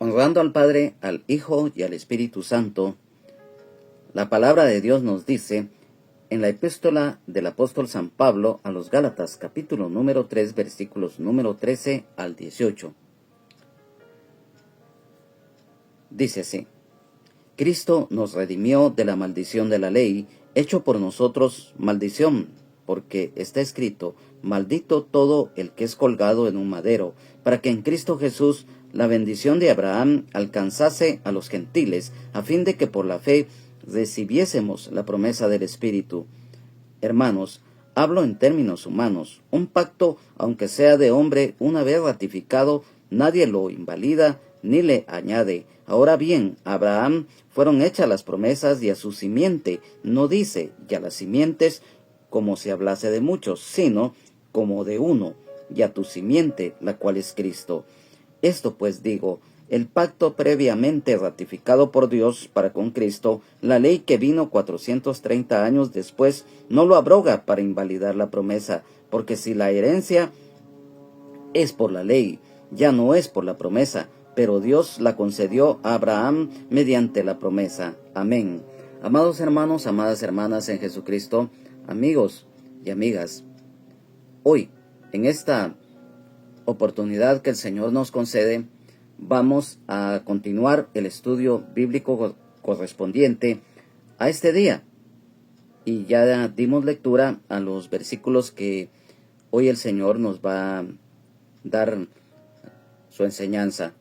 honrando al Padre, al Hijo y al Espíritu Santo. La palabra de Dios nos dice en la epístola del apóstol San Pablo a los Gálatas, capítulo número 3, versículos número 13 al 18. Dice así: Cristo nos redimió de la maldición de la ley, hecho por nosotros maldición, porque está escrito: maldito todo el que es colgado en un madero, para que en Cristo Jesús la bendición de Abraham alcanzase a los gentiles, a fin de que por la fe recibiésemos la promesa del Espíritu. Hermanos, hablo en términos humanos. Un pacto, aunque sea de hombre, una vez ratificado, nadie lo invalida ni le añade. Ahora bien, a Abraham fueron hechas las promesas y a su simiente. No dice, y a las simientes, como si hablase de muchos, sino como de uno, y a tu simiente, la cual es Cristo. Esto pues digo, el pacto previamente ratificado por Dios para con Cristo, la ley que vino 430 años después, no lo abroga para invalidar la promesa, porque si la herencia es por la ley, ya no es por la promesa, pero Dios la concedió a Abraham mediante la promesa. Amén. Amados hermanos, amadas hermanas en Jesucristo, amigos y amigas, hoy, en esta oportunidad que el Señor nos concede, vamos a continuar el estudio bíblico correspondiente a este día. Y ya dimos lectura a los versículos que hoy el Señor nos va a dar su enseñanza.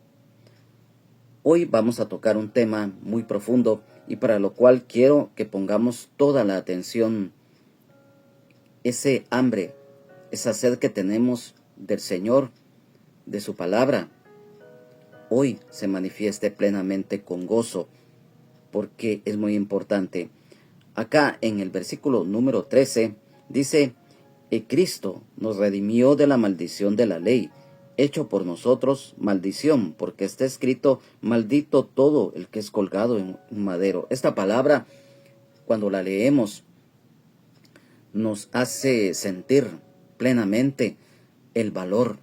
Hoy vamos a tocar un tema muy profundo y para lo cual quiero que pongamos toda la atención. Ese hambre, esa sed que tenemos del Señor, de su palabra, hoy se manifieste plenamente con gozo, porque es muy importante. Acá en el versículo número 13 dice: Cristo nos redimió de la maldición de la ley, hecho por nosotros maldición, porque está escrito: maldito todo el que es colgado en un madero. Esta palabra, cuando la leemos, nos hace sentir plenamente el valor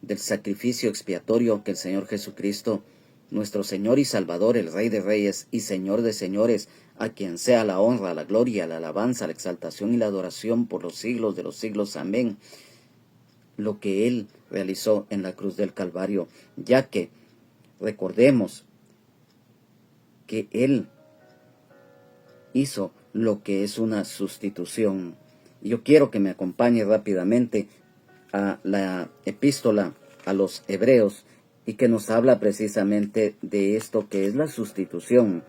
del sacrificio expiatorio que el Señor Jesucristo, nuestro Señor y Salvador, el Rey de Reyes y Señor de Señores, a quien sea la honra, la gloria, la alabanza, la exaltación y la adoración por los siglos de los siglos. Amén. Lo que Él realizó en la cruz del Calvario, ya que recordemos que Él hizo lo que es una sustitución. Yo quiero que me acompañe rápidamente a la epístola a los Hebreos y que nos habla precisamente de esto que es la sustitución.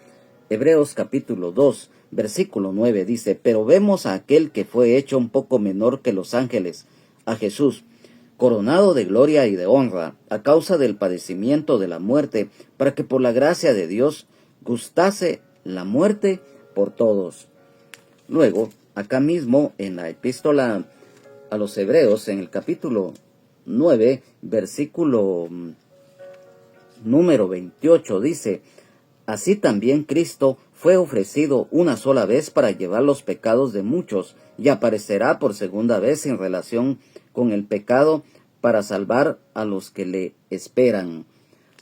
Hebreos capítulo 2, versículo 9 dice: pero vemos a aquel que fue hecho un poco menor que los ángeles, a Jesús, coronado de gloria y de honra, a causa del padecimiento de la muerte, para que por la gracia de Dios gustase la muerte por todos. Luego, acá mismo en la epístola a los Hebreos, en el capítulo 9, versículo número 28, dice: así también Cristo fue ofrecido una sola vez para llevar los pecados de muchos, y aparecerá por segunda vez en relación con el pecado para salvar a los que le esperan.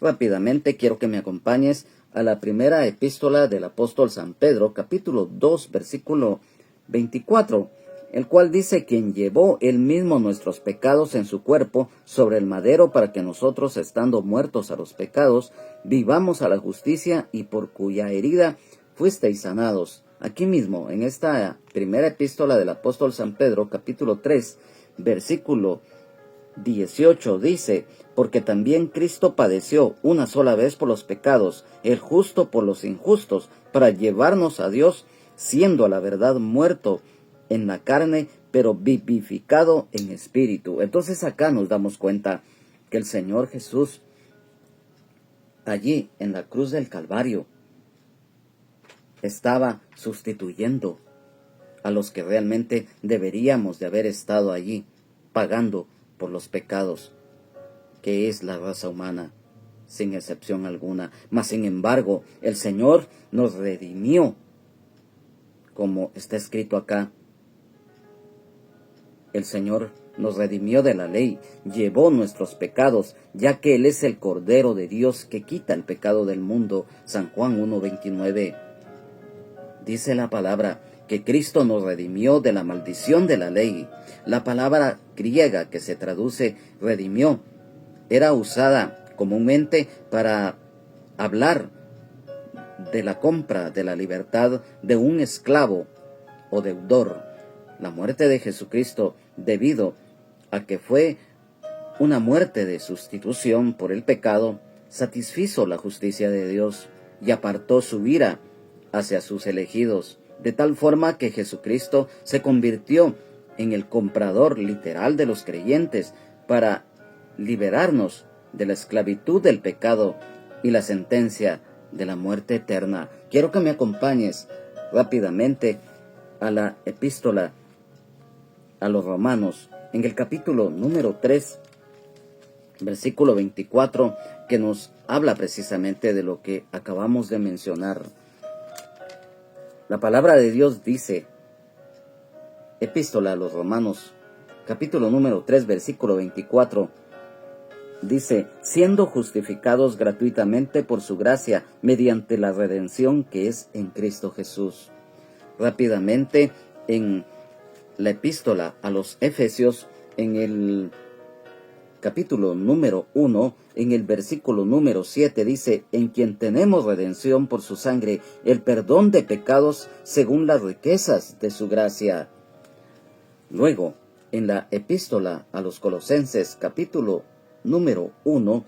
Rápidamente quiero que me acompañes a la primera epístola del apóstol San Pedro, capítulo 2, versículo 24, el cual dice: quien llevó él mismo nuestros pecados en su cuerpo sobre el madero, para que nosotros, estando muertos a los pecados, vivamos a la justicia, y por cuya herida fuisteis sanados. Aquí mismo, en esta primera epístola del apóstol San Pedro, capítulo 3, versículo 18, dice: porque también Cristo padeció una sola vez por los pecados, el justo por los injustos, para llevarnos a Dios, siendo a la verdad muerto en la carne, pero vivificado en espíritu. Entonces acá nos damos cuenta que el Señor Jesús, allí en la cruz del Calvario, estaba sustituyendo a los que realmente deberíamos de haber estado allí, pagando por los pecados, que es la raza humana, sin excepción alguna. Mas sin embargo, el Señor nos redimió, como está escrito acá: El Señor nos redimió de la ley, llevó nuestros pecados, ya que Él es el Cordero de Dios que quita el pecado del mundo. San Juan 1:29. Dice la palabra que Cristo nos redimió de la maldición de la ley. La palabra griega que se traduce redimió era usada comúnmente para hablar de la compra de la libertad de un esclavo o deudor. La muerte de Jesucristo, debido a que fue una muerte de sustitución por el pecado, satisfizo la justicia de Dios y apartó su ira hacia sus elegidos, de tal forma que Jesucristo se convirtió en el comprador literal de los creyentes para liberarnos de la esclavitud del pecado y la sentencia de la muerte eterna. Quiero que me acompañes rápidamente a la epístola a los Romanos, en el capítulo número 3, versículo 24, que nos habla precisamente de lo que acabamos de mencionar. La palabra de Dios dice, epístola a los Romanos, capítulo número 3, versículo 24, dice, siendo justificados gratuitamente por su gracia, mediante la redención que es en Cristo Jesús. Rápidamente, en la epístola a los Efesios, en el capítulo número 1, en el versículo número 7, dice, en quien tenemos redención por su sangre, el perdón de pecados según las riquezas de su gracia. Luego, en la epístola a los Colosenses, capítulo número 1,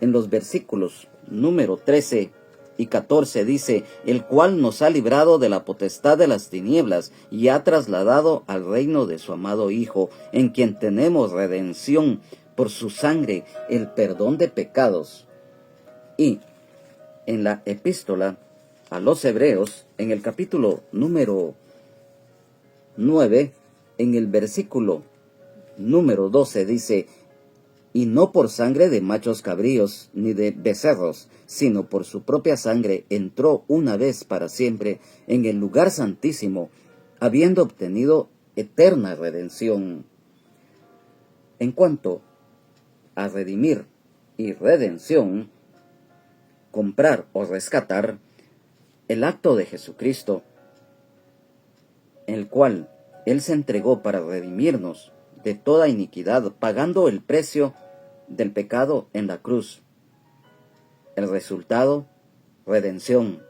en los versículos número 13 y 14 dice, el cual nos ha librado de la potestad de las tinieblas y ha trasladado al reino de su amado Hijo, en quien tenemos redención por su sangre, el perdón de pecados. Y en la epístola a los Hebreos, en el capítulo número 9, en el versículo número 12 dice, y no por sangre de machos cabríos ni de becerros, sino por su propia sangre entró una vez para siempre en el lugar santísimo, habiendo obtenido eterna redención. En cuanto a redimir y redención, comprar o rescatar, el acto de Jesucristo, el cual Él se entregó para redimirnos de toda iniquidad, pagando el precio del pecado en la cruz. El resultado, redención,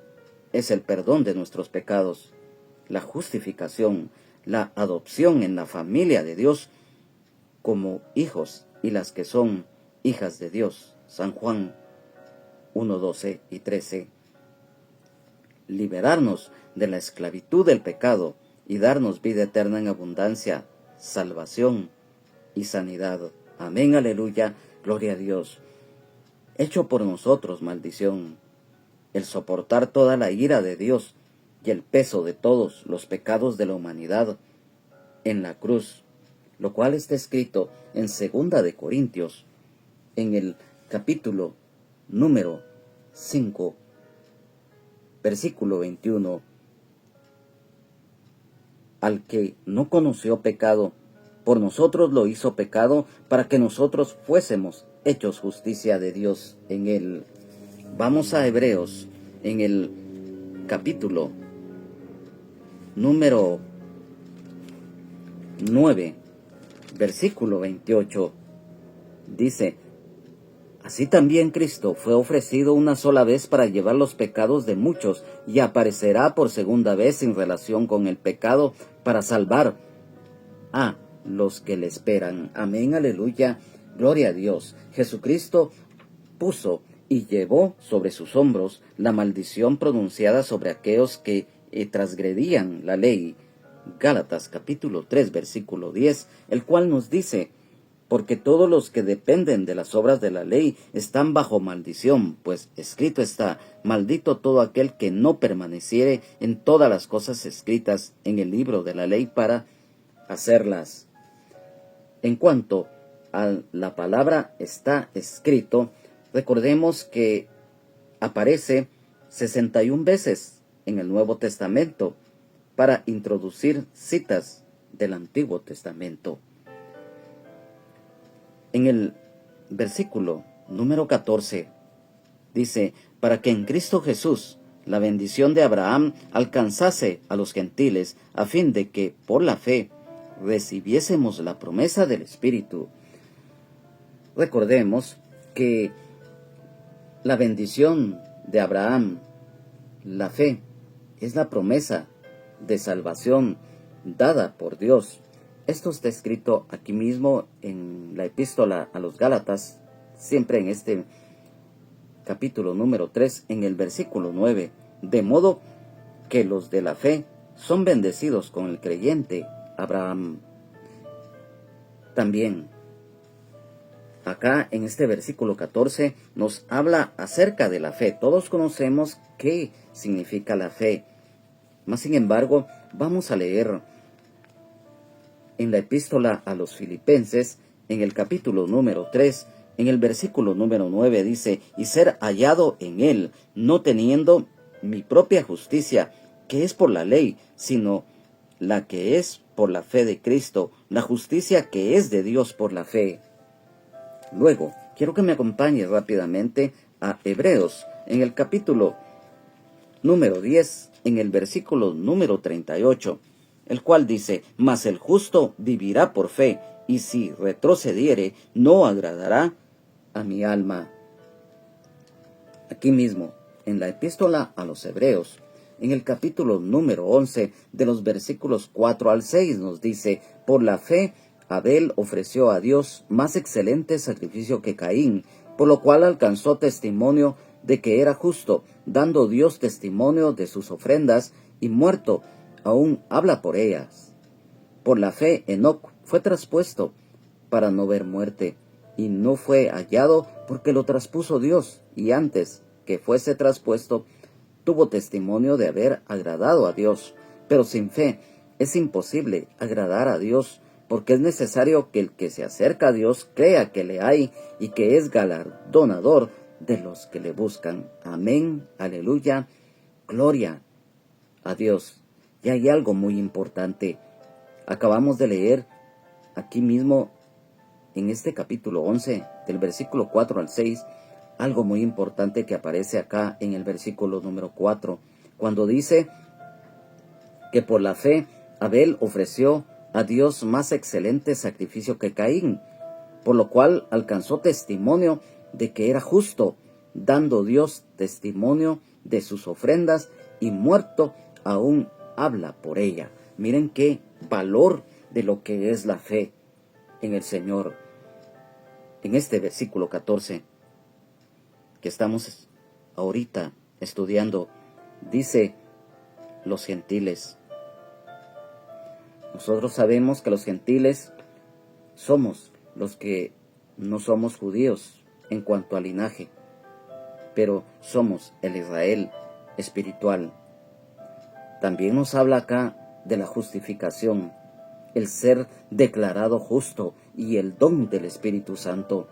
es el perdón de nuestros pecados, la justificación, la adopción en la familia de Dios como hijos y las que son hijas de Dios. San Juan 1:12 y 13. Liberarnos de la esclavitud del pecado y darnos vida eterna en abundancia, salvación y sanidad. Amén, aleluya, gloria a Dios. Hecho por nosotros maldición, el soportar toda la ira de Dios y el peso de todos los pecados de la humanidad en la cruz, lo cual está escrito en 2 de Corintios, en el capítulo número 5, versículo 21. Al que no conoció pecado, por nosotros lo hizo pecado, para que nosotros fuésemos hechos justicia de Dios en él. Vamos a Hebreos, en el capítulo número 9, versículo 28. Dice, así también Cristo fue ofrecido una sola vez para llevar los pecados de muchos, y aparecerá por segunda vez en relación con el pecado para salvar a los que le esperan. Amén, aleluya, gloria a Dios. Jesucristo puso y llevó sobre sus hombros la maldición pronunciada sobre aquellos que transgredían la ley. Gálatas capítulo 3, versículo 10, el cual nos dice, porque todos los que dependen de las obras de la ley están bajo maldición, pues escrito está, maldito todo aquel que no permaneciere en todas las cosas escritas en el libro de la ley para hacerlas. En cuanto a la palabra está escrito, recordemos que aparece 61 veces en el Nuevo Testamento para introducir citas del Antiguo Testamento. En el versículo número 14 dice, para que en Cristo Jesús la bendición de Abraham alcanzase a los gentiles, a fin de que por la fe recibiésemos la promesa del Espíritu. Recordemos que la bendición de Abraham, la fe, es la promesa de salvación dada por Dios. Esto está escrito aquí mismo en la epístola a los Gálatas, siempre en este capítulo número 3, en el versículo 9, de modo que los de la fe son bendecidos con el creyente Abraham. También, acá en este versículo 14 nos habla acerca de la fe. Todos conocemos qué significa la fe. Mas sin embargo, vamos a leer en la epístola a los Filipenses, en el capítulo número 3, en el versículo número 9 dice, y ser hallado en él, no teniendo mi propia justicia, que es por la ley, sino la que es por la fe de Cristo, la justicia que es de Dios por la fe. Luego, quiero que me acompañe rápidamente a Hebreos, en el capítulo número 10, en el versículo número 38, el cual dice, mas el justo vivirá por fe, y si retrocediere, no agradará a mi alma. Aquí mismo, en la epístola a los Hebreos, en el capítulo número 11, de los versículos 4 al 6, nos dice, por la fe, Abel ofreció a Dios más excelente sacrificio que Caín, por lo cual alcanzó testimonio de que era justo, dando Dios testimonio de sus ofrendas, y muerto, aún habla por ellas. Por la fe, Enoc fue traspuesto para no ver muerte, y no fue hallado porque lo traspuso Dios, y antes que fuese traspuesto, tuvo testimonio de haber agradado a Dios. Pero sin fe es imposible agradar a Dios, porque es necesario que el que se acerca a Dios crea que le hay y que es galardonador de los que le buscan. Amén, aleluya, gloria a Dios. Y hay algo muy importante. Acabamos de leer aquí mismo en este capítulo 11, del versículo 4 al 6, algo muy importante que aparece acá en el versículo número 4, cuando dice que por la fe Abel ofreció a Dios más excelente sacrificio que Caín, por lo cual alcanzó testimonio de que era justo, dando Dios testimonio de sus ofrendas, y muerto aún habla por ella. Miren qué valor de lo que es la fe en el Señor. En este versículo 14 que estamos ahorita estudiando, dice los gentiles. Nosotros sabemos que los gentiles somos los que no somos judíos en cuanto al linaje, pero somos el Israel espiritual. También nos habla acá de la justificación, el ser declarado justo y el don del Espíritu Santo,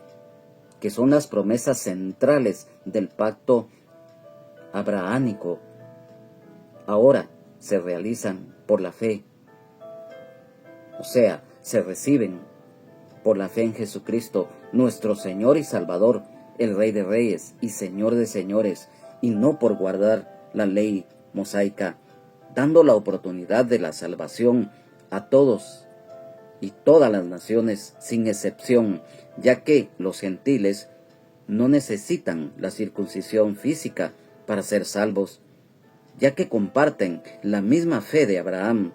que son las promesas centrales del pacto abrahámico. Ahora se realizan por la fe, o sea, se reciben por la fe en Jesucristo, nuestro Señor y Salvador, el Rey de Reyes y Señor de Señores, y no por guardar la ley mosaica, dando la oportunidad de la salvación a todos y todas las naciones sin excepción, ya que los gentiles no necesitan la circuncisión física para ser salvos, ya que comparten la misma fe de Abraham,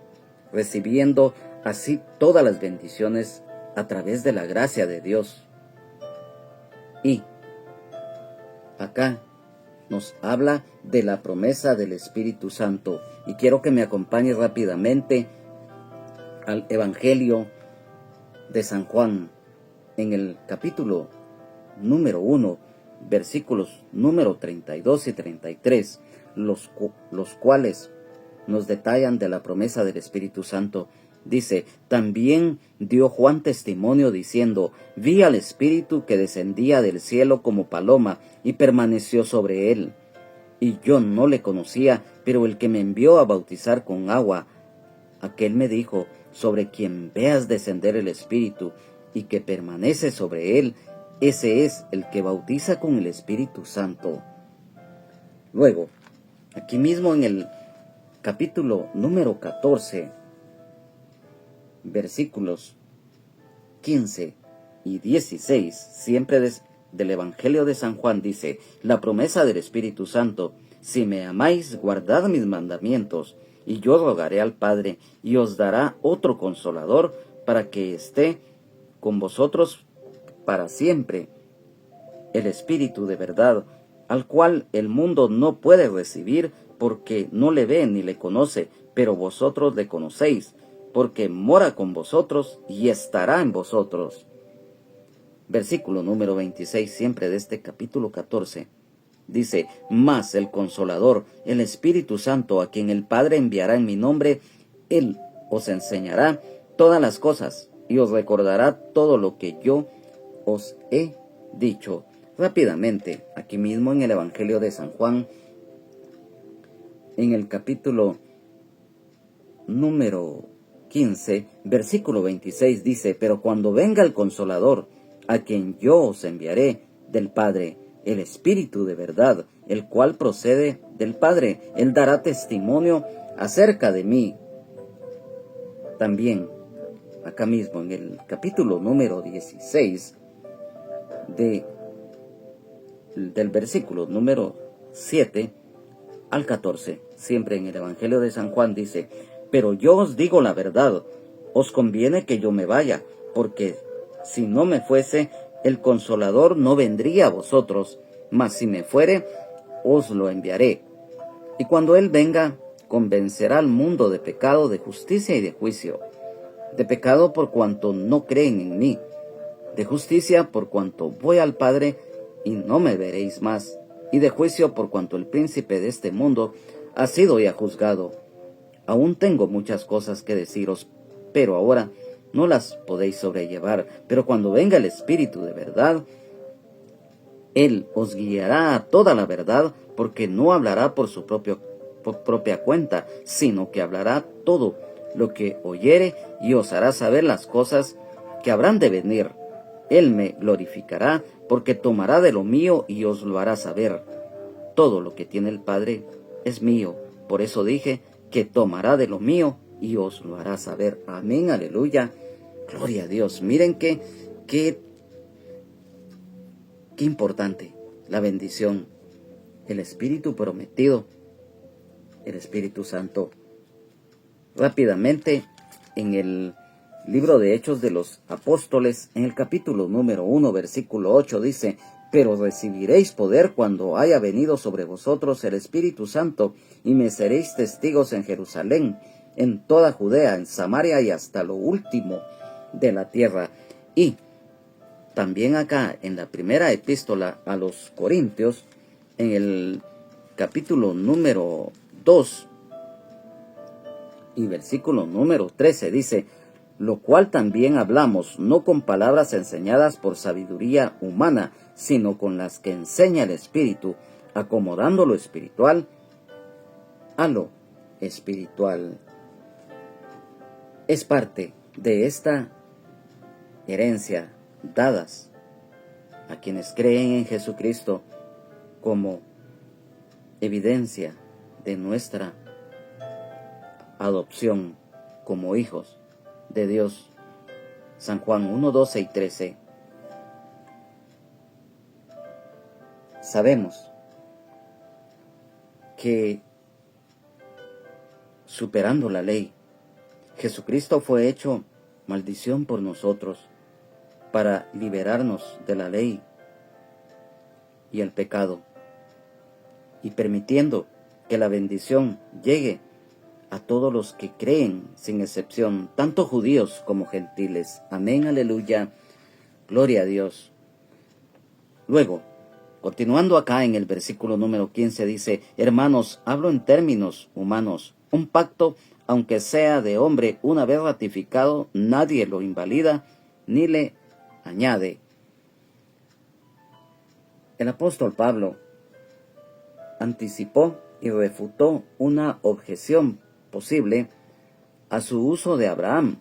recibiendo así todas las bendiciones a través de la gracia de Dios. Y acá nos habla de la promesa del Espíritu Santo, y quiero que me acompañe rápidamente al Evangelio de San Juan, en el capítulo número 1, versículos número 32 y 33, los cuales nos detallan de la promesa del Espíritu Santo. Dice, también dio Juan testimonio diciendo, vi al Espíritu que descendía del cielo como paloma y permaneció sobre él. Y yo no le conocía, pero el que me envió a bautizar con agua, aquel me dijo, sobre quien veas descender el Espíritu y que permanece sobre él, ese es el que bautiza con el Espíritu Santo. Luego, aquí mismo en el capítulo número 14, versículos 15 y 16, siempre del Evangelio de San Juan, dice: la promesa del Espíritu Santo: si me amáis, guardad mis mandamientos, y yo rogaré al Padre, y os dará otro Consolador, para que esté con vosotros para siempre, el Espíritu de verdad, al cual el mundo no puede recibir, porque no le ve ni le conoce, pero vosotros le conocéis, porque mora con vosotros y estará en vosotros. Versículo número 26, siempre de este capítulo 14. Dice: mas el Consolador, el Espíritu Santo, a quien el Padre enviará en mi nombre, Él os enseñará todas las cosas y os recordará todo lo que yo os he dicho. Rápidamente, aquí mismo en el Evangelio de San Juan, en el capítulo número 15, versículo 26, dice: pero cuando venga el Consolador, a quien yo os enviaré del Padre, el Espíritu de verdad, el cual procede del Padre, Él dará testimonio acerca de mí. También, acá mismo en el capítulo número 16, del versículo número 7 al 14, siempre en el Evangelio de San Juan, dice: pero yo os digo la verdad, os conviene que yo me vaya, porque si no me fuese, el Consolador no vendría a vosotros, mas si me fuere, os lo enviaré. Y cuando Él venga, convencerá al mundo de pecado, de justicia y de juicio. De pecado, por cuanto no creen en mí; de justicia, por cuanto voy al Padre y no me veréis más; y de juicio, por cuanto el príncipe de este mundo ha sido ya juzgado. Aún tengo muchas cosas que deciros, pero ahora no las podéis sobrellevar. Pero cuando venga el Espíritu de verdad, Él os guiará a toda la verdad, porque no hablará por su propia cuenta, sino que hablará todo lo que oyere, y os hará saber las cosas que habrán de venir. Él me glorificará, porque tomará de lo mío y os lo hará saber. Todo lo que tiene el Padre es mío. Por eso dije que tomará de lo mío y os lo hará saber. Amén, aleluya, gloria a Dios. Miren qué importante la bendición, el Espíritu prometido, el Espíritu Santo. Rápidamente, en el libro de Hechos de los Apóstoles, en el capítulo número 1, versículo 8, dice: pero recibiréis poder cuando haya venido sobre vosotros el Espíritu Santo, y me seréis testigos en Jerusalén, en toda Judea, en Samaria y hasta lo último de la tierra. Y también acá en la primera epístola a los Corintios, en el capítulo número 2 y versículo número 13, dice: lo cual también hablamos, no con palabras enseñadas por sabiduría humana, sino con las que enseña el Espíritu, acomodando lo espiritual a lo espiritual. Es parte de esta herencia dadas a quienes creen en Jesucristo como evidencia de nuestra adopción como hijos de Dios. San Juan 1, 12 y 13. Sabemos que, superando la ley, Jesucristo fue hecho maldición por nosotros para liberarnos de la ley y el pecado, y permitiendo que la bendición llegue a todos los que creen, sin excepción, tanto judíos como gentiles. Amén, aleluya, gloria a Dios. Luego, continuando acá en el versículo número 15, dice: hermanos, hablo en términos humanos. Un pacto, aunque sea de hombre, una vez ratificado, nadie lo invalida ni le añade. El apóstol Pablo anticipó y refutó una objeción posible a su uso de Abraham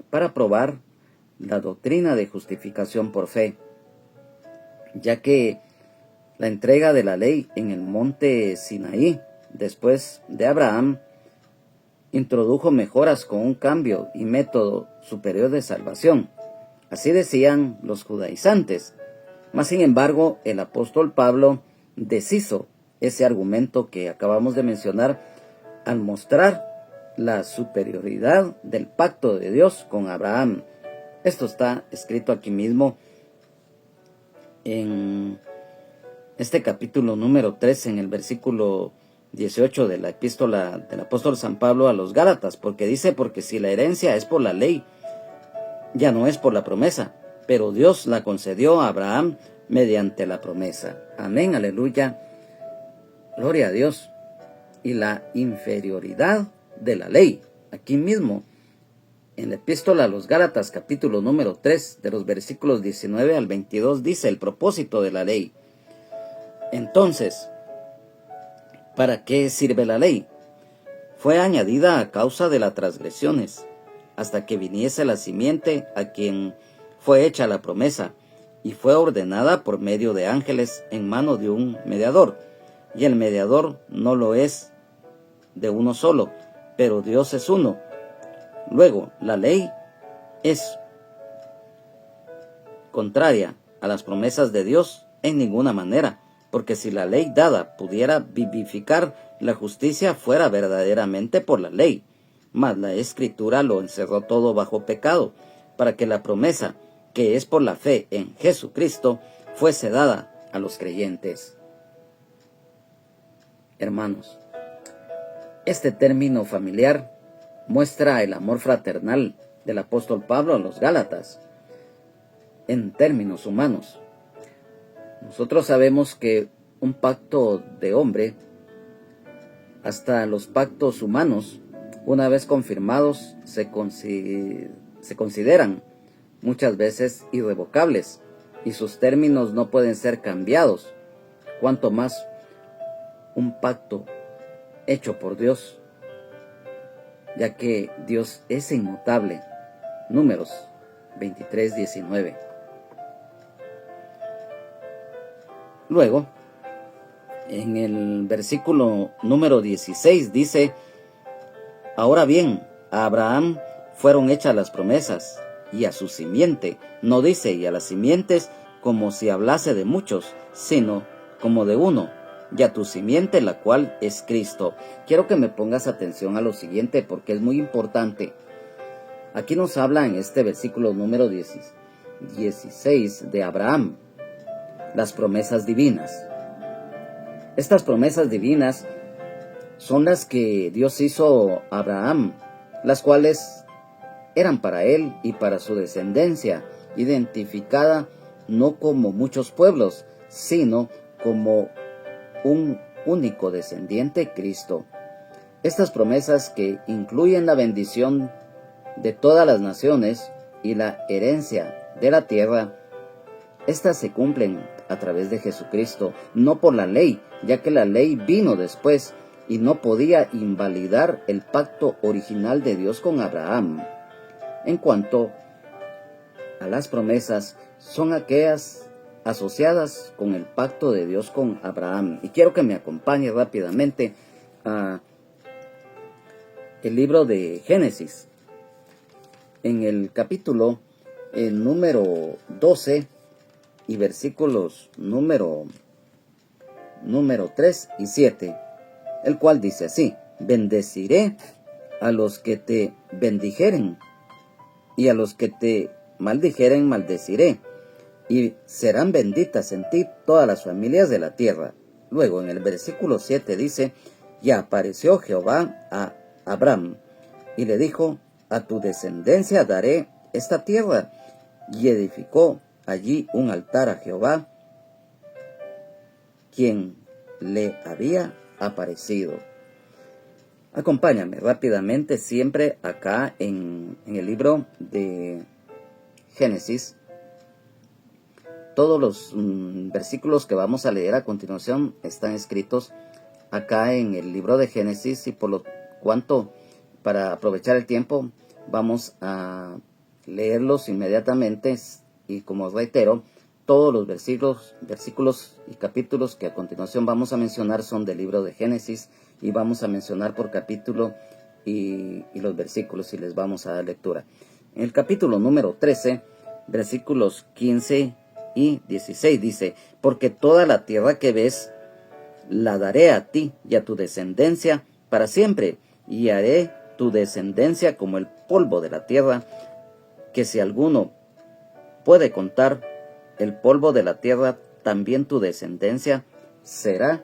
para probar la doctrina de justificación por fe, ya que la entrega de la ley en el monte Sinaí, después de Abraham, introdujo mejoras con un cambio y método superior de salvación. Así decían los judaizantes. Mas, sin embargo, el apóstol Pablo deshizo ese argumento que acabamos de mencionar al mostrar la superioridad del pacto de Dios con Abraham. Esto está escrito aquí mismo en este capítulo número 3, en el versículo 18 de la epístola del apóstol San Pablo a los Gálatas, porque dice: porque si la herencia es por la ley, ya no es por la promesa, pero Dios la concedió a Abraham mediante la promesa. Amén, aleluya, gloria a Dios. Y la inferioridad de la ley, aquí mismo, en la epístola a los Gálatas, capítulo número 3, de los versículos 19 al 22, dice el propósito de la ley. Entonces, ¿para qué sirve la ley? Fue añadida a causa de las transgresiones, hasta que viniese la simiente a quien fue hecha la promesa, y fue ordenada por medio de ángeles en mano de un mediador. Y el mediador no lo es de uno solo, pero Dios es uno. Luego, la ley es contraria a las promesas de Dios en ninguna manera, porque si la ley dada pudiera vivificar la justicia, fuera verdaderamente por la ley. Mas la Escritura lo encerró todo bajo pecado, para que la promesa, que es por la fe en Jesucristo, fuese dada a los creyentes. Hermanos, este término familiar muestra el amor fraternal del apóstol Pablo a los Gálatas en términos humanos. Nosotros sabemos que un pacto de hombre, hasta los pactos humanos, una vez confirmados, se consideran muchas veces irrevocables y sus términos no pueden ser cambiados, cuanto más un pacto hecho por Dios, ya que Dios es inmutable. Números 23:19. Luego, en el versículo número 16 dice: ahora bien, a Abraham fueron hechas las promesas, y a su simiente. No dice y a las simientes como si hablase de muchos, sino como de uno, y a tu simiente, la cual es Cristo. Quiero que me pongas atención a lo siguiente, porque es muy importante. Aquí nos habla en este versículo número 16 de Abraham, las promesas divinas. Estas promesas divinas son las que Dios hizo a Abraham, las cuales eran para él y para su descendencia, identificada no como muchos pueblos, sino como un único descendiente, Cristo. Estas promesas, que incluyen la bendición de todas las naciones y la herencia de la tierra, estas se cumplen a través de Jesucristo, no por la ley, ya que la ley vino después y no podía invalidar el pacto original de Dios con Abraham. En cuanto a las promesas, son aquellas asociadas con el pacto de Dios con Abraham. Y quiero que me acompañe rápidamente a el libro de Génesis. En el capítulo número 12 y versículos número 3 y 7, el cual dice así: bendeciré a los que te bendijeren, y a los que te maldijeren maldeciré, y serán benditas en ti todas las familias de la tierra. Luego en el versículo 7 dice: y apareció Jehová a Abraham, y le dijo: a tu descendencia daré esta tierra. Y edificó allí un altar a Jehová, quien le había aparecido. Acompáñame rápidamente siempre acá en el libro de Génesis. Todos los versículos que vamos a leer a continuación están escritos acá en el libro de Génesis, y por lo cuanto, para aprovechar el tiempo, vamos a leerlos inmediatamente y, como reitero, todos los versículos y capítulos que a continuación vamos a mencionar son del libro de Génesis, y vamos a mencionar por capítulo y los versículos, y les vamos a dar lectura. En el capítulo número 13, versículos 15 y 16 dice: porque toda la tierra que ves la daré a ti y a tu descendencia para siempre, y haré tu descendencia como el polvo de la tierra, que si alguno puede contar el polvo de la tierra, también tu descendencia será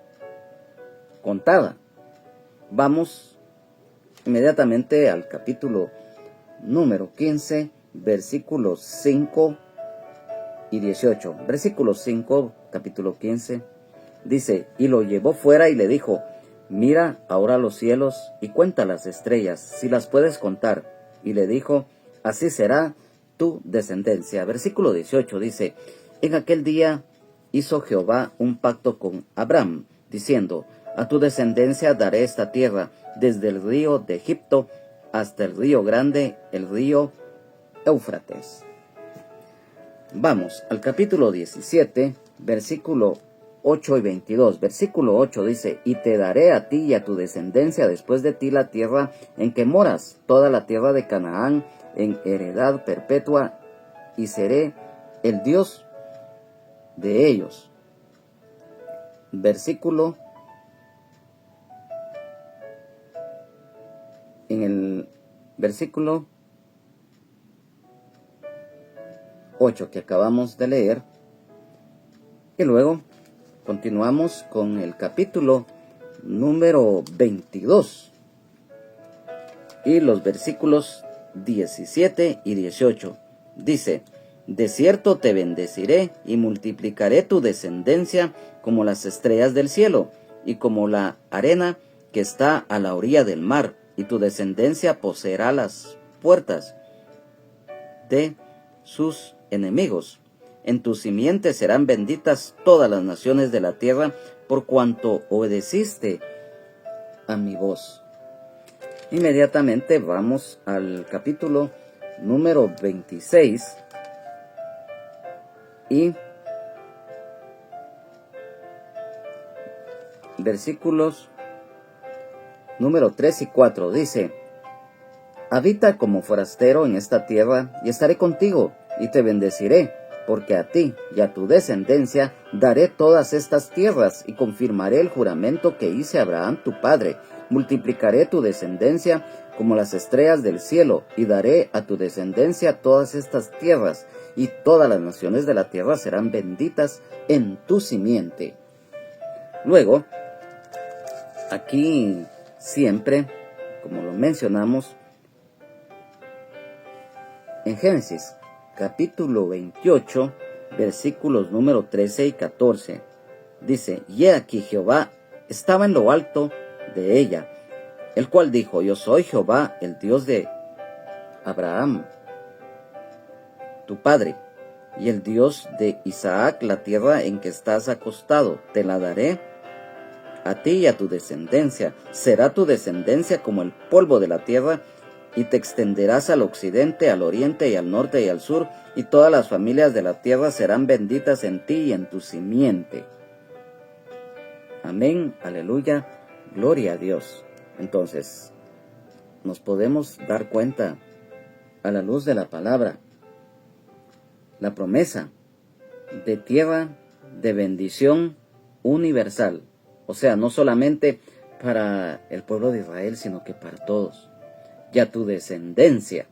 contada. Vamos inmediatamente al capítulo número 15, versículos 5 y 18. Versículo 5, capítulo 15, dice: y lo llevó fuera y le dijo: mira ahora los cielos y cuenta las estrellas, si las puedes contar. Y le dijo: así será tu descendencia. Versículo 18 dice: en aquel día hizo Jehová un pacto con Abraham, diciendo: a tu descendencia daré esta tierra, desde el río de Egipto hasta el río grande, el río Éufrates. Vamos al capítulo 17, versículo 8 y 22. Versículo 8 dice: y te daré a ti y a tu descendencia después de ti la tierra en que moras, toda la tierra de Canaán, en heredad perpetua, y seré el Dios de ellos. En el versículo 8 que acabamos de leer, y luego continuamos con el capítulo número 22 y los versículos 17 y 18. Dice: de cierto te bendeciré y multiplicaré tu descendencia como las estrellas del cielo y como la arena que está a la orilla del mar, y tu descendencia poseerá las puertas de sus enemigos. En tu simiente serán benditas todas las naciones de la tierra, por cuanto obedeciste a mi voz. Inmediatamente vamos al capítulo número 26 y versículos número 3 y 4. Dice: habita como forastero en esta tierra, y estaré contigo, y te bendeciré, porque a ti y a tu descendencia daré todas estas tierras, y confirmaré el juramento que hice a Abraham tu padre. Multiplicaré tu descendencia como las estrellas del cielo, y daré a tu descendencia todas estas tierras, y todas las naciones de la tierra serán benditas en tu simiente. Luego, aquí siempre, como lo mencionamos, en Génesis, capítulo 28, versículos número 13 y 14, dice: y he aquí Jehová estaba en lo alto de ella, el cual dijo: yo soy Jehová, el Dios de Abraham, tu padre, y el Dios de Isaac. La tierra en que estás acostado te la daré a ti y a tu descendencia. Será tu descendencia como el polvo de la tierra, y te extenderás al occidente, al oriente y al norte y al sur, y todas las familias de la tierra serán benditas en ti y en tu simiente. Amén, aleluya, gloria a Dios. Entonces, nos podemos dar cuenta, a la luz de la palabra, la promesa de tierra de bendición universal. O sea, no solamente para el pueblo de Israel, sino que para todos. Y a tu descendencia.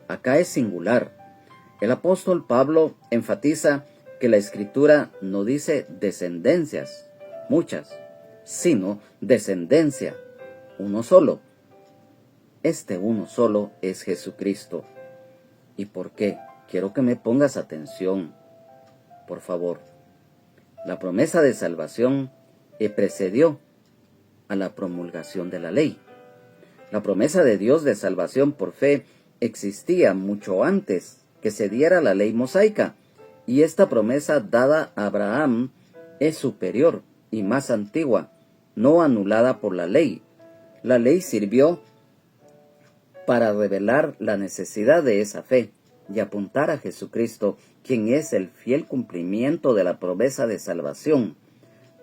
Acá es singular. El apóstol Pablo enfatiza que la escritura no dice descendencias, muchas, sino descendencia, uno solo. Este uno solo es Jesucristo. ¿Y por qué? Quiero que me pongas atención, por favor. La promesa de salvación precedió a la promulgación de la ley. La promesa de Dios de salvación por fe existía mucho antes que se diera la ley mosaica, y esta promesa dada a Abraham es superior y más antigua, no anulada por la ley. La ley sirvió para revelar la necesidad de esa fe y apuntar a Jesucristo, quien es el fiel cumplimiento de la promesa de salvación,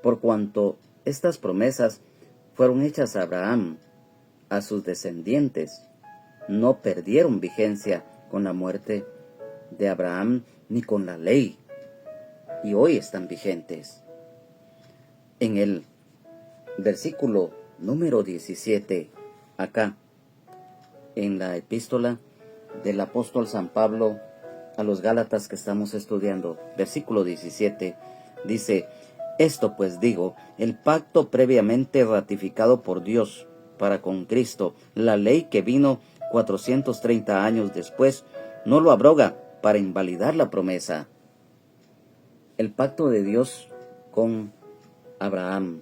por cuanto estas promesas fueron hechas a Abraham, a sus descendientes, no perdieron vigencia con la muerte de Abraham ni con la ley, y hoy están vigentes. En el versículo número 17, acá, en la epístola del apóstol San Pablo a los Gálatas que estamos estudiando, versículo 17, dice: esto pues digo, el pacto previamente ratificado por Dios para con Cristo, la ley que vino 430 años después, no lo abroga para invalidar la promesa. El pacto de Dios con Abraham.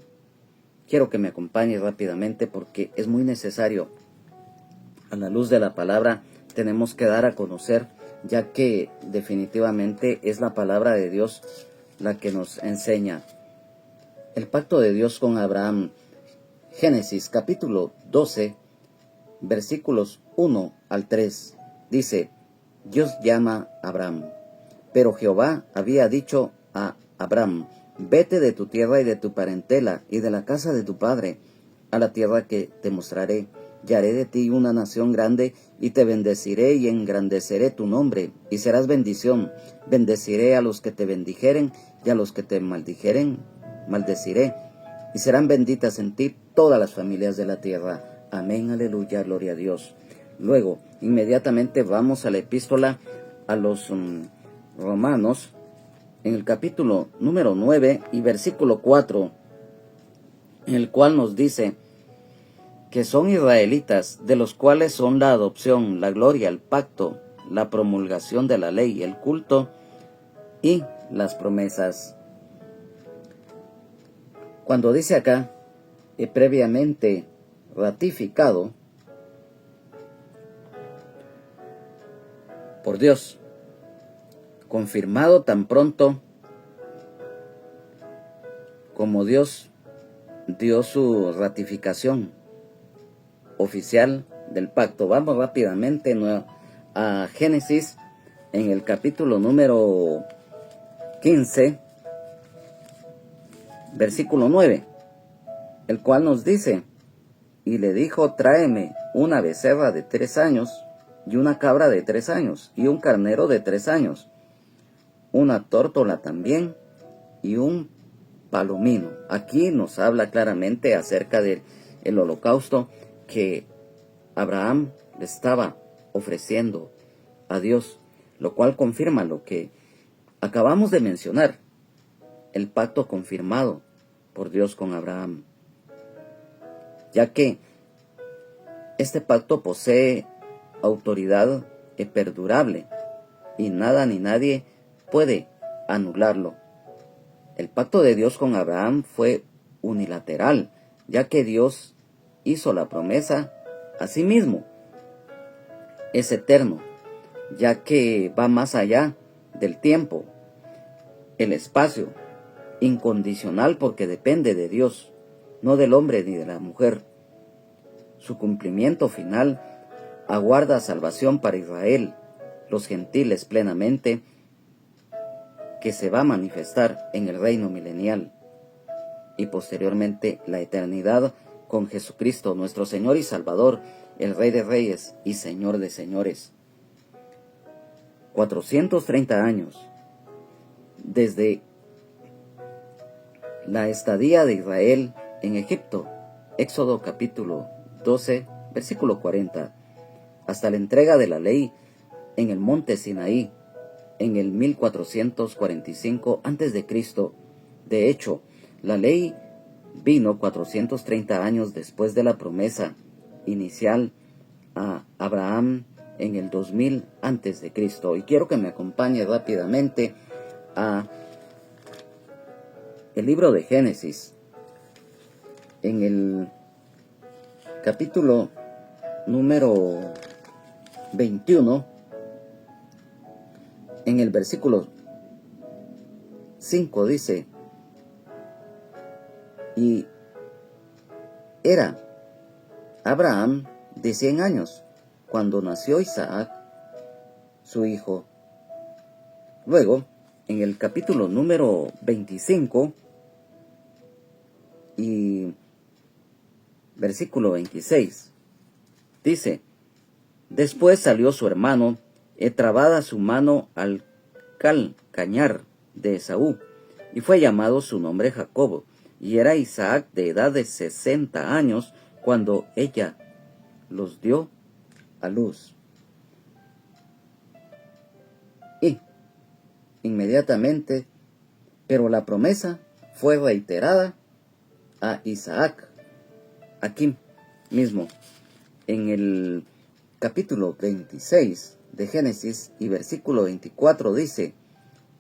Quiero que me acompañe rápidamente porque es muy necesario. A la luz de la palabra tenemos que dar a conocer, ya que definitivamente es la palabra de Dios la que nos enseña. El pacto de Dios con Abraham. Génesis capítulo 12, versículos 1 al 3. Dice: Dios llama a Abraham. Pero Jehová había dicho a Abraham: vete de tu tierra y de tu parentela y de la casa de tu padre, a la tierra que te mostraré. Y haré de ti una nación grande, y te bendeciré y engrandeceré tu nombre, y serás bendición. Bendeciré a los que te bendijeren, y a los que te maldijeren, maldeciré. Y serán benditas en ti todas las familias de la tierra. Amén, aleluya, gloria a Dios. Luego, inmediatamente vamos a la epístola a los Romanos, en el capítulo número 9 y versículo 4, en el cual nos dice que son israelitas, de los cuales son la adopción, la gloria, el pacto, la promulgación de la ley, el culto y las promesas. Cuando dice acá, previamente ratificado por Dios, confirmado tan pronto como Dios dio su ratificación oficial del pacto. Vamos rápidamente a Génesis, en el capítulo número 15, versículo 9, el cual nos dice: y le dijo: tráeme una becerra de 3 años, y una cabra de 3 años, y un carnero de 3 años, una tórtola también, y un palomino. Aquí nos habla claramente acerca del holocausto que Abraham le estaba ofreciendo a Dios, lo cual confirma lo que acabamos de mencionar, el pacto confirmado por Dios con Abraham, ya que este pacto posee autoridad perdurable y nada ni nadie puede anularlo. El pacto de Dios con Abraham fue unilateral, ya que Dios hizo la promesa a sí mismo. Es eterno, ya que va más allá del tiempo, el espacio, incondicional porque depende de Dios, no del hombre ni de la mujer. Su cumplimiento final aguarda salvación para Israel, los gentiles plenamente, que se va a manifestar en el reino milenial, y posteriormente la eternidad con Jesucristo, nuestro Señor y Salvador, el Rey de Reyes y Señor de Señores. 430 años desde la estadía de Israel en Egipto, Éxodo capítulo 12, versículo 40, hasta la entrega de la ley en el monte Sinaí, en el 1445 a.C. De hecho, la ley vino 430 años después de la promesa inicial a Abraham en el 2000 a.C. Y quiero que me acompañe rápidamente a el libro de Génesis, en el capítulo número 21, en el versículo 5 dice: y era Abraham de 100 años cuando nació Isaac, su hijo. Luego, en el capítulo número 25 y versículo 26, dice: después salió su hermano, trabada su mano al calcañar de Esaú, y fue llamado su nombre Jacob, y era Isaac de edad de 60 años cuando ella los dio a luz. Y inmediatamente, pero la promesa fue reiterada a Isaac, aquí mismo, en el capítulo 26 de Génesis y versículo 24 dice: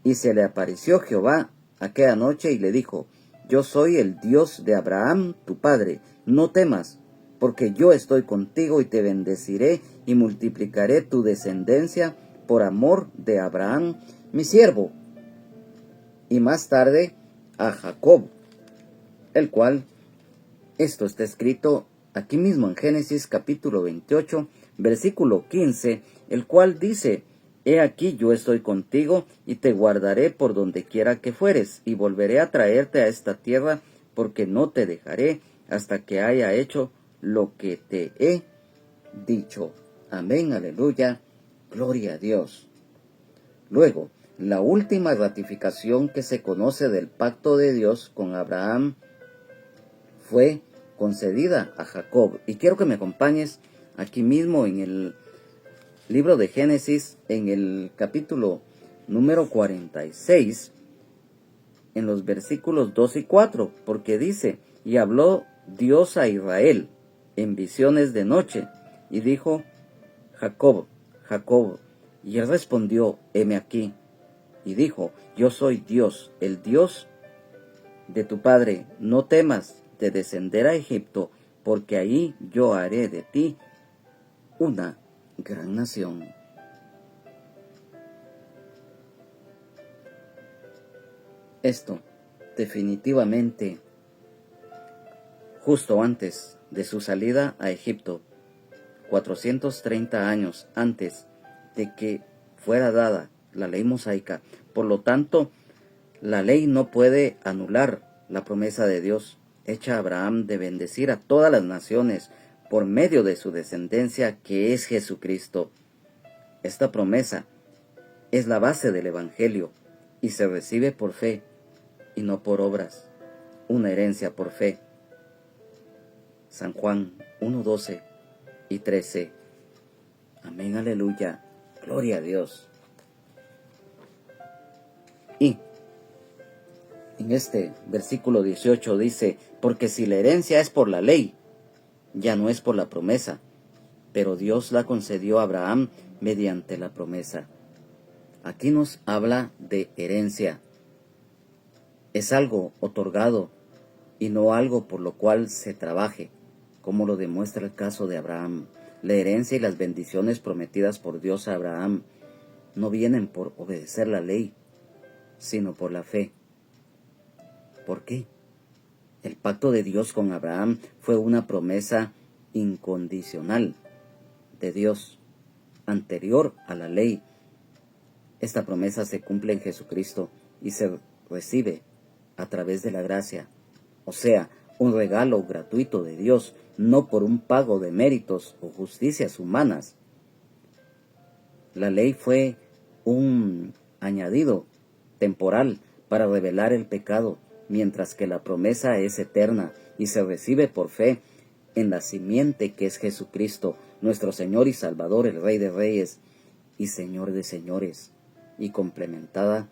y se le apareció Jehová aquella noche y le dijo: yo soy el Dios de Abraham tu padre, no temas, porque yo estoy contigo y te bendeciré y multiplicaré tu descendencia por amor de Abraham mi siervo. Y más tarde a Jacob, el cual, esto está escrito aquí mismo en Génesis capítulo 28, versículo 15, el cual dice: he aquí yo estoy contigo y te guardaré por donde quiera que fueres, y volveré a traerte a esta tierra, porque no te dejaré hasta que haya hecho lo que te he dicho. Amén, aleluya, gloria a Dios. Luego, la última ratificación que se conoce del pacto de Dios con Abraham fue concedida a Jacob. Y quiero que me acompañes aquí mismo en el libro de Génesis, en el capítulo número 46, en los versículos 2 y 4, porque dice: y habló Dios a Israel en visiones de noche, y dijo: Jacob, Jacob. Y él respondió: heme aquí. Y dijo: yo soy Dios, el Dios de tu padre. No temas de descender a Egipto, porque ahí yo haré de ti una gran nación. Esto, definitivamente, justo antes de su salida a Egipto, 430 años antes de que fuera dada la ley mosaica. Por lo tanto, la ley no puede anular la promesa de Dios hecha a Abraham de bendecir a todas las naciones por medio de su descendencia, que es Jesucristo. Esta promesa es la base del Evangelio y se recibe por fe y no por obras, una herencia por fe. San Juan 1:12 y 13. Amén, aleluya, gloria a Dios. Y en este versículo 18 dice: porque si la herencia es por la ley, ya no es por la promesa, pero Dios la concedió a Abraham mediante la promesa. Aquí nos habla de herencia. Es algo otorgado y no algo por lo cual se trabaje, como lo demuestra el caso de Abraham. La herencia y las bendiciones prometidas por Dios a Abraham no vienen por obedecer la ley, sino por la fe. ¿Por qué? El pacto de Dios con Abraham fue una promesa incondicional de Dios, anterior a la ley. Esta promesa se cumple en Jesucristo y se recibe a través de la gracia, o sea, un regalo gratuito de Dios, no por un pago de méritos o justicias humanas. La ley fue un añadido temporal para revelar el pecado, mientras que la promesa es eterna y se recibe por fe en la simiente que es Jesucristo, nuestro Señor y Salvador, el Rey de Reyes y Señor de Señores, y complementada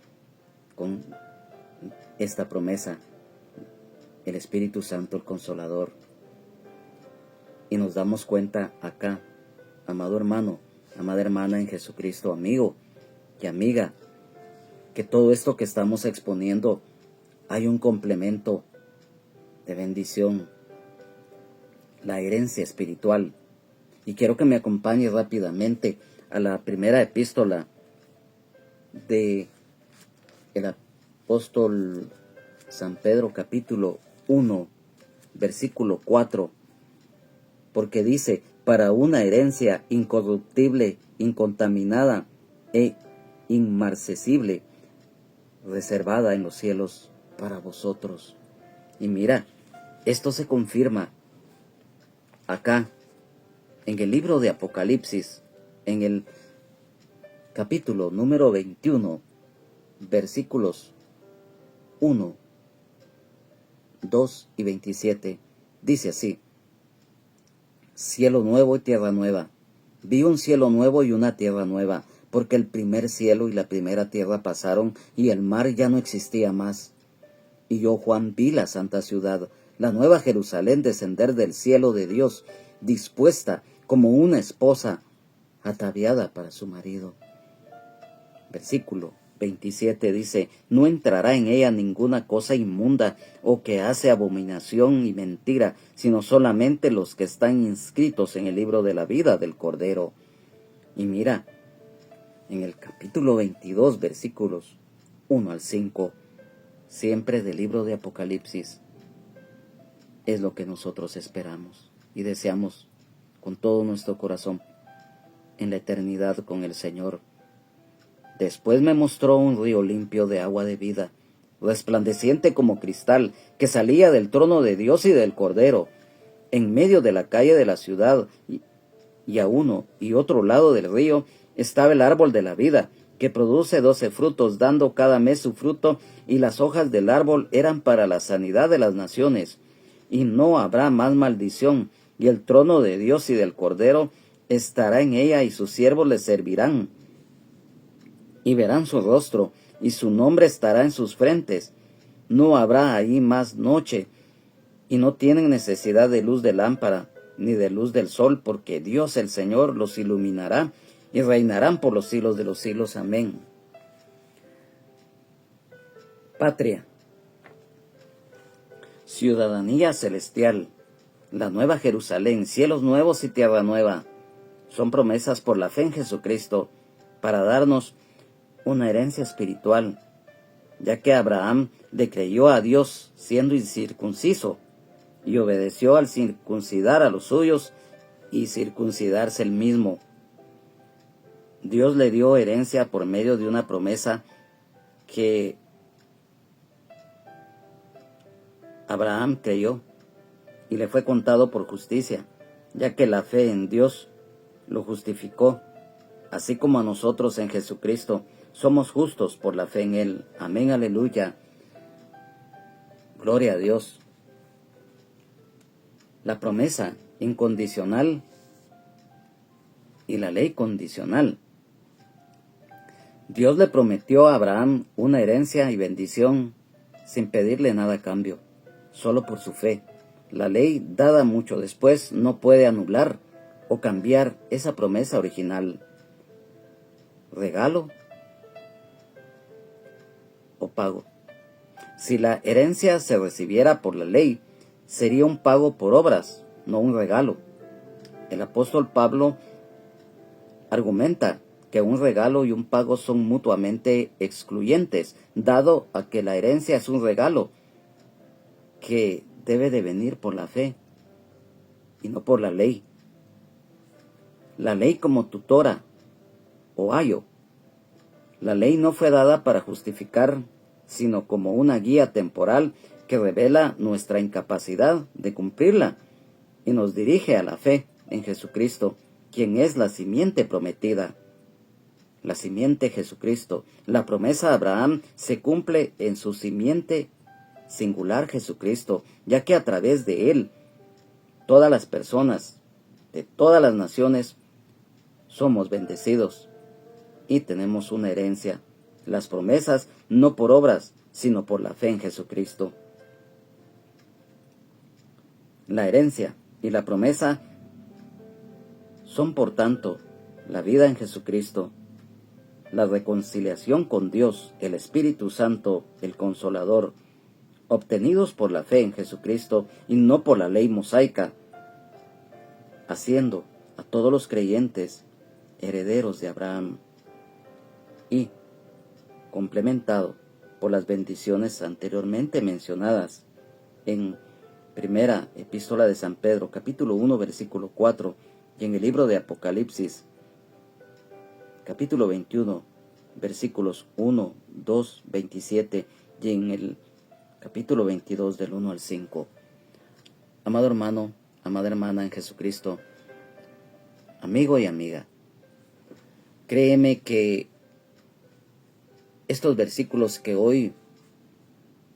con esta promesa, el Espíritu Santo, el Consolador. Y nos damos cuenta acá, amado hermano, amada hermana en Jesucristo, amigo y amiga, que todo esto que estamos exponiendo hay un complemento de bendición, la herencia espiritual. Y quiero que me acompañe rápidamente a la primera epístola de el apóstol San Pedro, capítulo 1, versículo 4, porque dice, para una herencia incorruptible, incontaminada e inmarcesible, reservada en los cielos para vosotros. Y mira, esto se confirma acá, en el libro de Apocalipsis, en el capítulo número 21, versículos 1, 2 y 27, dice así: cielo nuevo y tierra nueva. Vi un cielo nuevo y una tierra nueva, porque el primer cielo y la primera tierra pasaron, y el mar ya no existía más. Y yo, Juan, vi la santa ciudad, la nueva Jerusalén, descender del cielo de Dios, dispuesta como una esposa ataviada para su marido. Versículo 27 dice, no entrará en ella ninguna cosa inmunda o que hace abominación y mentira, sino solamente los que están inscritos en el libro de la vida del Cordero. Y mira, en el capítulo 22, versículos 1 al 5, siempre del libro de Apocalipsis, es lo que nosotros esperamos y deseamos con todo nuestro corazón en la eternidad con el Señor. Después me mostró un río limpio de agua de vida, resplandeciente como cristal, que salía del trono de Dios y del Cordero, en medio de la calle de la ciudad, y a uno y otro lado del río estaba el árbol de la vida, que produce 12 frutos, dando cada mes su fruto, y las hojas del árbol eran para la sanidad de las naciones. Y no habrá más maldición, y el trono de Dios y del Cordero estará en ella, y sus siervos le servirán, y verán su rostro, y su nombre estará en sus frentes. No habrá ahí más noche, y no tienen necesidad de luz de lámpara, ni de luz del sol, porque Dios el Señor los iluminará, y reinarán por los siglos de los siglos. Amén. Patria, ciudadanía celestial, la nueva Jerusalén, cielos nuevos y tierra nueva, son promesas por la fe en Jesucristo, para darnos una herencia espiritual, ya que Abraham le creyó a Dios siendo incircunciso, y obedeció al circuncidar a los suyos y circuncidarse él mismo. Dios le dio herencia por medio de una promesa que Abraham creyó, y le fue contado por justicia, ya que la fe en Dios lo justificó, así como a nosotros en Jesucristo somos justos por la fe en Él. Amén, aleluya. Gloria a Dios. La promesa incondicional y la ley condicional. Dios le prometió a Abraham una herencia y bendición sin pedirle nada a cambio, solo por su fe. La ley, dada mucho después, no puede anular o cambiar esa promesa original. Regalo o pago. Si la herencia se recibiera por la ley, sería un pago por obras, no un regalo. El apóstol Pablo argumenta que un regalo y un pago son mutuamente excluyentes, dado a que la herencia es un regalo que debe de venir por la fe y no por la ley. La ley como tutora o ayo. La ley no fue dada para justificar, sino como una guía temporal que revela nuestra incapacidad de cumplirla y nos dirige a la fe en Jesucristo, quien es la simiente prometida. La simiente Jesucristo. La promesa de Abraham se cumple en su simiente singular Jesucristo, ya que a través de él todas las personas de todas las naciones somos bendecidos y tenemos una herencia. Las promesas no por obras, sino por la fe en Jesucristo. La herencia y la promesa son, por tanto, la vida en Jesucristo, la reconciliación con Dios, el Espíritu Santo, el Consolador, obtenidos por la fe en Jesucristo y no por la ley mosaica, haciendo a todos los creyentes herederos de Abraham y complementado por las bendiciones anteriormente mencionadas en Primera epístola de San Pedro, capítulo 1, versículo 4, y en el libro de Apocalipsis, capítulo 21, versículos 1, 2, 27, y en el capítulo 22 del 1 al 5. Amado hermano, amada hermana en Jesucristo, amigo y amiga, créeme que estos versículos que hoy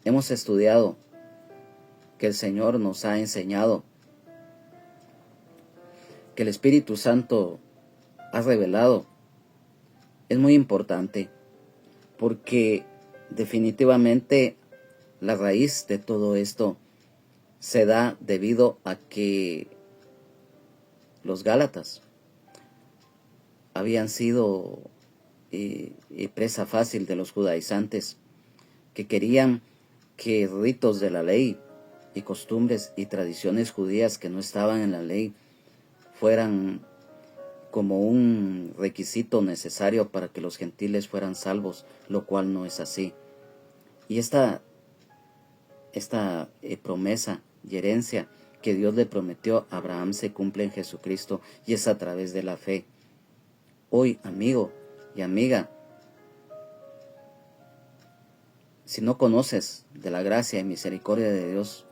hemos estudiado, que el Señor nos ha enseñado, que el Espíritu Santo ha revelado, es muy importante, porque definitivamente la raíz de todo esto se da debido a que los Gálatas habían sido presa fácil de los judaizantes, que querían que ritos de la ley y costumbres y tradiciones judías que no estaban en la ley fueran como un requisito necesario para que los gentiles fueran salvos, lo cual no es así. Y esta promesa y herencia que Dios le prometió a Abraham se cumple en Jesucristo, y es a través de la fe. Hoy, amigo y amiga, si no conoces de la gracia y misericordia de Dios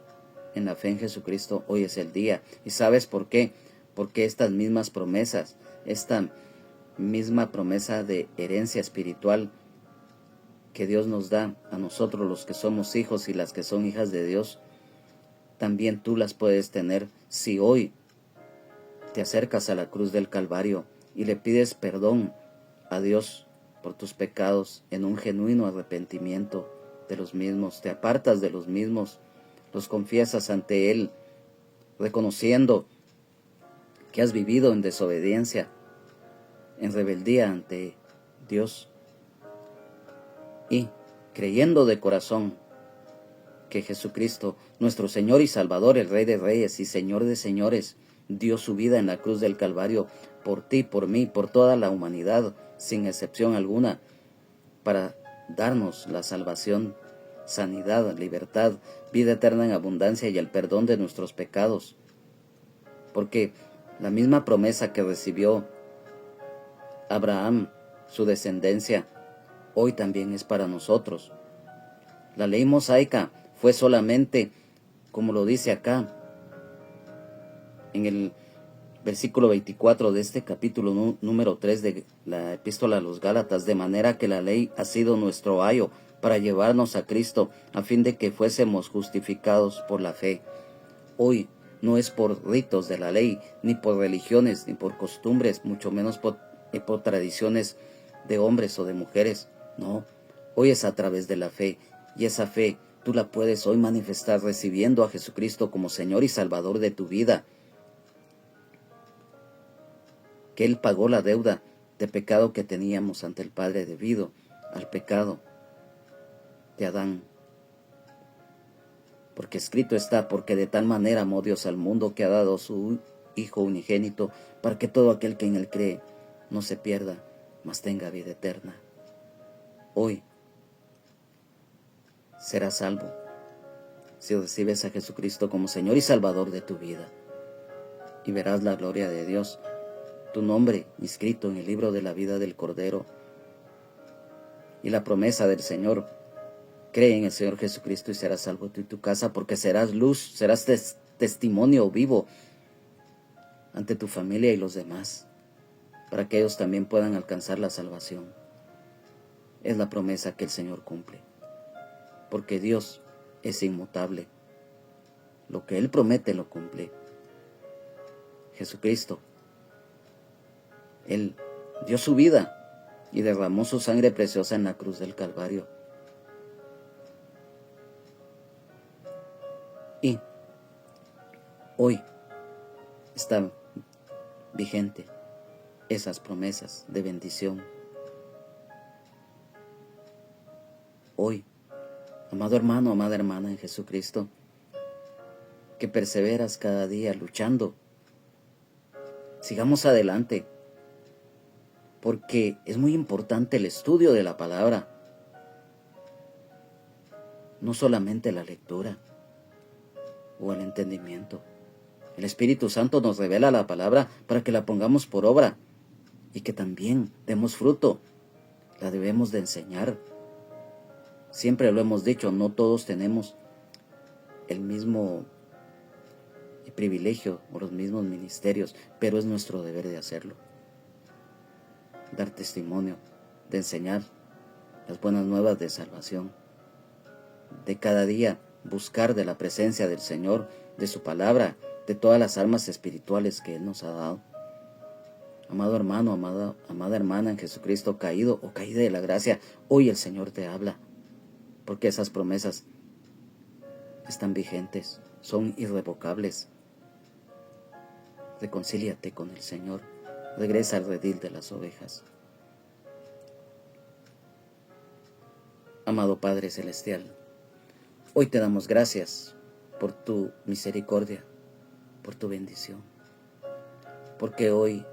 en la fe en Jesucristo, hoy es el día. ¿Y sabes por qué? Porque estas mismas promesas, esta misma promesa de herencia espiritual que Dios nos da a nosotros los que somos hijos y las que son hijas de Dios, también tú las puedes tener si hoy te acercas a la cruz del Calvario y le pides perdón a Dios por tus pecados en un genuino arrepentimiento de los mismos, te apartas de los mismos, los confiesas ante Él, reconociendo que has vivido en desobediencia, en rebeldía ante Dios, y creyendo de corazón que Jesucristo, nuestro Señor y Salvador, el Rey de Reyes y Señor de Señores, dio su vida en la cruz del Calvario por ti, por mí, por toda la humanidad, sin excepción alguna, para darnos la salvación, sanidad, libertad, vida eterna en abundancia y el perdón de nuestros pecados. Porque la misma promesa que recibió Abraham, su descendencia, hoy también es para nosotros. La ley mosaica fue solamente, como lo dice acá, en el versículo 24 de este capítulo número 3 de la epístola a los Gálatas, de manera que la ley ha sido nuestro ayo para llevarnos a Cristo, a fin de que fuésemos justificados por la fe. Hoy no es por ritos de la ley, ni por religiones, ni por costumbres, mucho menos por tradiciones de hombres o de mujeres. No, hoy es a través de la fe, y esa fe tú la puedes hoy manifestar recibiendo a Jesucristo como Señor y Salvador de tu vida, que Él pagó la deuda de pecado que teníamos ante el Padre debido al pecado de Adán. Porque escrito está, porque de tal manera amó Dios al mundo que ha dado su Hijo unigénito, para que todo aquel que en Él cree no se pierda, mas tenga vida eterna. Hoy serás salvo si recibes a Jesucristo como Señor y Salvador de tu vida, y verás la gloria de Dios, tu nombre inscrito en el libro de la vida del Cordero, y la promesa del Señor: cree en el Señor Jesucristo y serás salvo tú y tu casa, porque serás luz, serás testimonio vivo ante tu familia y los demás, para que ellos también puedan alcanzar la salvación. Es la promesa que el Señor cumple, porque Dios es inmutable. Lo que Él promete lo cumple. Jesucristo, Él dio su vida y derramó su sangre preciosa en la cruz del Calvario. Y hoy están vigente esas promesas de bendición. Hoy, amado hermano, amada hermana en Jesucristo, que perseveras cada día luchando, sigamos adelante, porque es muy importante el estudio de la palabra, no solamente la lectura. o al entendimiento. El Espíritu Santo nos revela la palabra para que la pongamos por obra y que también demos fruto. La debemos de enseñar. Siempre lo hemos dicho, no todos tenemos el mismo privilegio o los mismos ministerios, pero es nuestro deber de hacerlo. Dar testimonio, de enseñar las buenas nuevas de salvación, de cada día buscar de la presencia del Señor, de su palabra, de todas las armas espirituales que Él nos ha dado. Amado hermano, amada hermana en Jesucristo, caído o caída de la gracia, hoy el Señor te habla, porque esas promesas están vigentes, son irrevocables. Reconcíliate con el Señor, regresa al redil de las ovejas. Amado Padre Celestial, hoy te damos gracias por tu misericordia, por tu bendición, porque hoy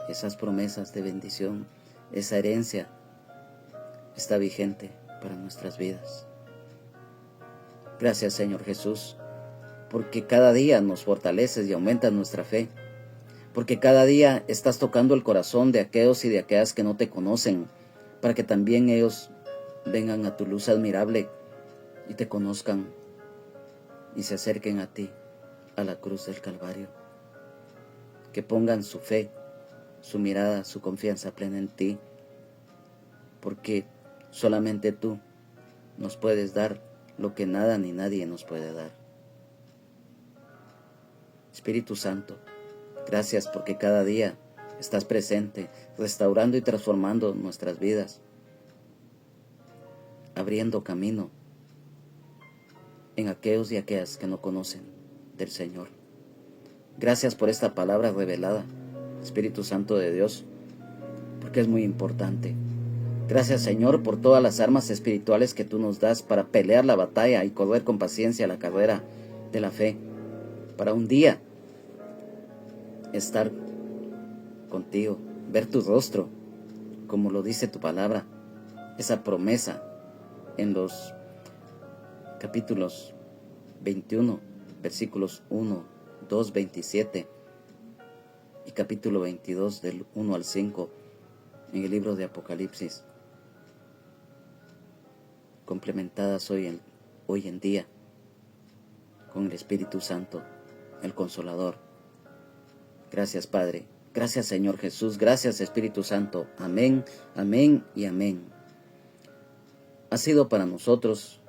esas promesas de bendición, esa herencia está vigente para nuestras vidas. Gracias, Señor Jesús, porque cada día nos fortaleces y aumentas nuestra fe, porque cada día estás tocando el corazón de aquellos y de aquellas que no te conocen, para que también ellos vengan a tu luz admirable y te conozcan y se acerquen a ti, a la cruz del Calvario. Que pongan su fe, su mirada, su confianza plena en ti, porque solamente tú nos puedes dar lo que nada ni nadie nos puede dar. Espíritu Santo, gracias porque cada día estás presente, restaurando y transformando nuestras vidas, abriendo camino en aquellos y aquellas que no conocen del Señor. Gracias por esta palabra revelada, Espíritu Santo de Dios, porque es muy importante. Gracias, Señor, por todas las armas espirituales que tú nos das para pelear la batalla y correr con paciencia la carrera de la fe, para un día estar contigo, ver tu rostro, como lo dice tu palabra, esa promesa en los capítulos 21, versículos 1, 2, 27 y capítulo 22 del 1 al 5 en el libro de Apocalipsis, complementadas hoy en día con el Espíritu Santo, el Consolador. Gracias, Padre. Gracias, Señor Jesús. Gracias, Espíritu Santo. Amén, amén y amén. Ha sido para nosotros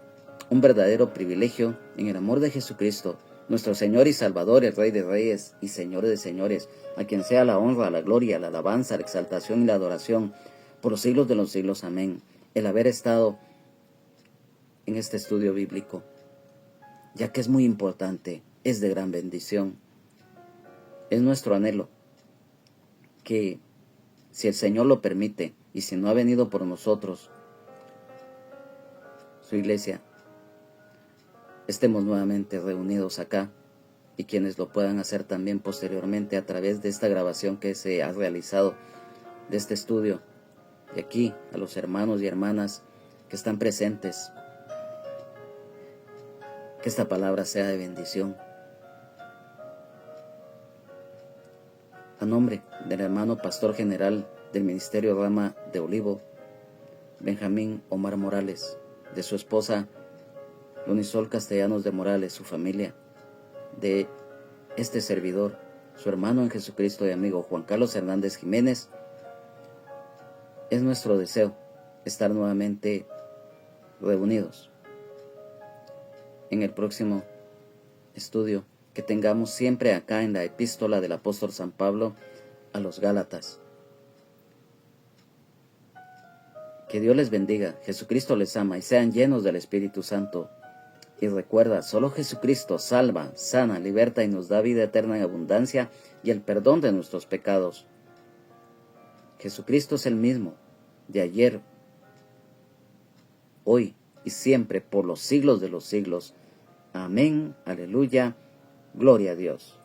un verdadero privilegio, en el amor de Jesucristo, nuestro Señor y Salvador, el Rey de Reyes y Señor de Señores, a quien sea la honra, la gloria, la alabanza, la exaltación y la adoración por los siglos de los siglos. Amén. El haber estado en este estudio bíblico, ya que es muy importante, es de gran bendición. Es nuestro anhelo que, si el Señor lo permite y si no ha venido por nosotros, su iglesia, estemos nuevamente reunidos acá, y quienes lo puedan hacer también posteriormente a través de esta grabación que se ha realizado de este estudio. Y aquí a los hermanos y hermanas que están presentes, que esta palabra sea de bendición. A nombre del hermano pastor general del Ministerio Rama de Olivo, Benjamín Omar Morales, de su esposa Lonisol Castellanos de Morales, su familia, de este servidor, su hermano en Jesucristo y amigo Juan Carlos Hernández Jiménez, es nuestro deseo estar nuevamente reunidos en el próximo estudio que tengamos siempre acá en la epístola del apóstol San Pablo a los Gálatas. Que Dios les bendiga, Jesucristo les ama y sean llenos del Espíritu Santo. Y recuerda, solo Jesucristo salva, sana, liberta y nos da vida eterna en abundancia y el perdón de nuestros pecados. Jesucristo es el mismo, de ayer, hoy y siempre, por los siglos de los siglos. Amén, aleluya, gloria a Dios.